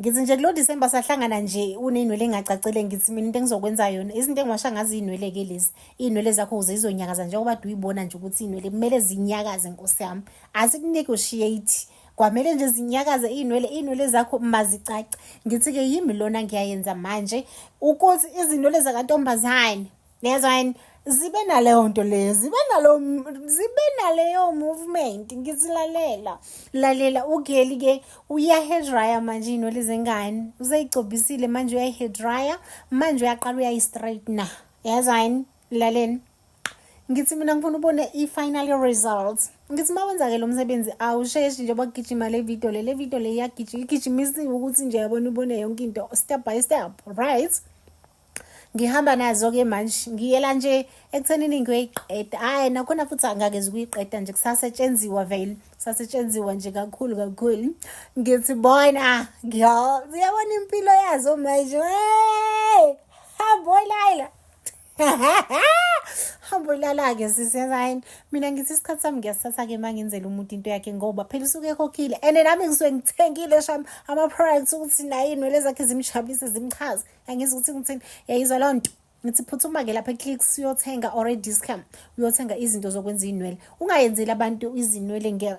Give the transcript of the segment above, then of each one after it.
Ngithi nje kulo December sahlangana nje unenwele engacacile ngithi mina into engizokwenza yona izinto engiwasha ngazi inwele ke lezi inwele zakho ukuze izonyakaza njengoba uyibona nje ukuthi inwele kumele zinyakaze Nkosi yami asikunegotiate kwamele nje zinyakaze inwele zakho mazicace ngithi ke yimi lona ngiyayenza manje ukuthi izinwele zakantombazane nezwani zibe naleyo nto leyo zibe naleyo movement lalela ugeli ke uya hair dryer manje inwele zengane uzayigcobisile manje uya hair dryer manje uyaqala uya straightener yazani laleni ngithi mina ngifuna ubone i-final results ngithi mawenza ke lo msebenzi awusheshi nje bakugijima le video le iyagijimisiwe ukuthi nje yabona ubone yonke into step by step right ngihamba nazo ke manje ngiyela nje ekuthenini ngiyoyiqeda hayi nakhona futhi angakeze ukuyiqeda nje kusasetshenziwa vele sasetshenziwa nje kakhulu ngithi bona ngiyabona impilo yazo manje hamboyila hamboyilala-ke sisezayini mina ngithi isikhathi sami ngiyasithatha ke mangenzela umuntu into yakhe ngoba phela usuke ekhokhile and nami ngisuke ngithengile shami ama-products ukuthi naye inwele zakhe zimjabulise zimchaze angizi ukuthi ngithini yayizwa loo nto ngithi phuthuma-ke lapha eClicks uyothenga or ediscount uyothenga izinto zokwenza inwele ungayenzeli abantu izinwele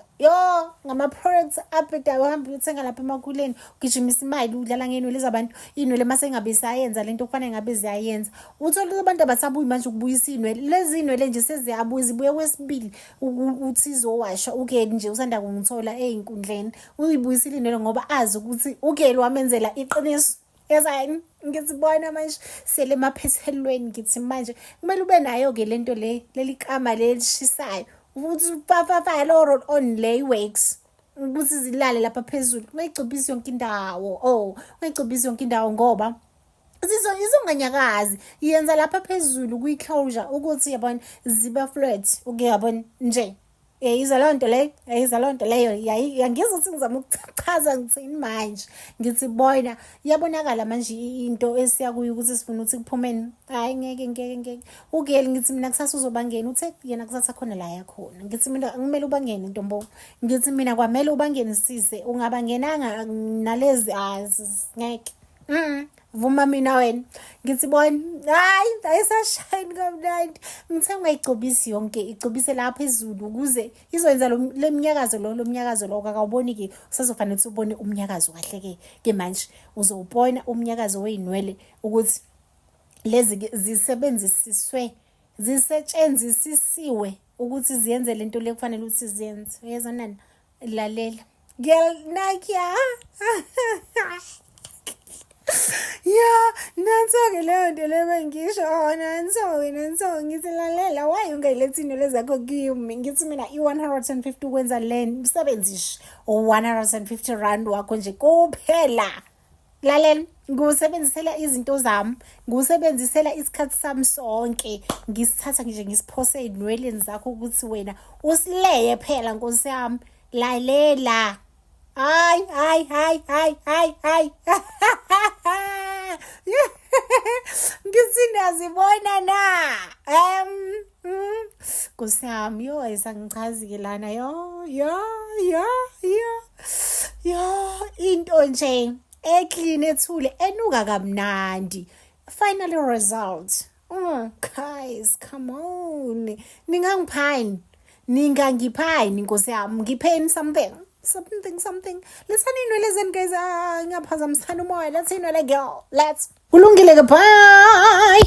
ngama-products abhedayo uhambe uyothenga lapha emakhuleni ugijimisa imali udlala ngenwele zabantu inwele mase ngabe sayenza lento kufanele ngabe ziyayenza uthola abantu abasabuyi manje ukubuyisa inwele lezi inwele nje seziyabuya zibuye kwesibili uthi izowasha ugeli nje usanda kungithola ey'nkundleni uyibuyisile inwele ngoba azi ukuthi ugeli wamenzela iqiniso yazani ngithi bona manje sele emaphethelweni ngithi manje kumele ube nayo-ke lento leli kama lelishisayo ukuthi ufafafaye lo roll on le wax ukuthi zilale lapha phezulu ungayigcobisi yonke indawo ungayigcobisi yonke indawo ngoba izonganyakazi yenza lapha phezulu kwi-closure ukuthi yabona ziba flat ukuyabona nje yayizwa loo nto leyo yangiza ukuthi ngizama ukuchaza ngithini manje ngithi bona iyabonakala manje into esiyakuyo ukuthi sifuna ukuthi kuphumeni hayi ngeke ugeli ngithi mina kusasa uzobangena uthe yena kusasa khona la yakhona ngithi mina kumele ubangene ntombo ngithi mina kwamele ubangenisise ungabangenanga nalezi ngeke vuma mina wena ngithi bona hayi ayisashine kamnandi ngithe ungayigcobisi yonke igcobise lapha phezulu ukuze izoyenza lo mnyakazo lo akawuboni ke usazofanele ukuthi ubone umnyakazo kahle ke manje uzowubona umnyakazo weinwele ukuthi lezi zisetshenzisiwe ukuthi ziyenze lento le kufanele ukuthi ziyenze uyezwa nani lalela girl nakia nanso-ke leyo nto le bengisho nanso ngithi lalela why ungayilethi inwele zakho kimi ngithi mina i-150 ukwenza le msebenzi 150 rand wakho nje kuphela lalela ngiwusebenzisela izinto zami ngiwusebenzisela isikhathi sami sonke ngisithatha nje ngisiphose ey'nweleni zakho ukuthi wena usileye phela Nkosi yami lalela hayi ngithi ndazibona na Nkosi yami ayisangichazi-ke lana into nje eclean ethule enuka kamnandi final result guys come on ningangiphani Nkosi yami ngipheni something lethani inwele zenu guys ngaphazamisana umoya let's inwele girl let's kulungile ke bye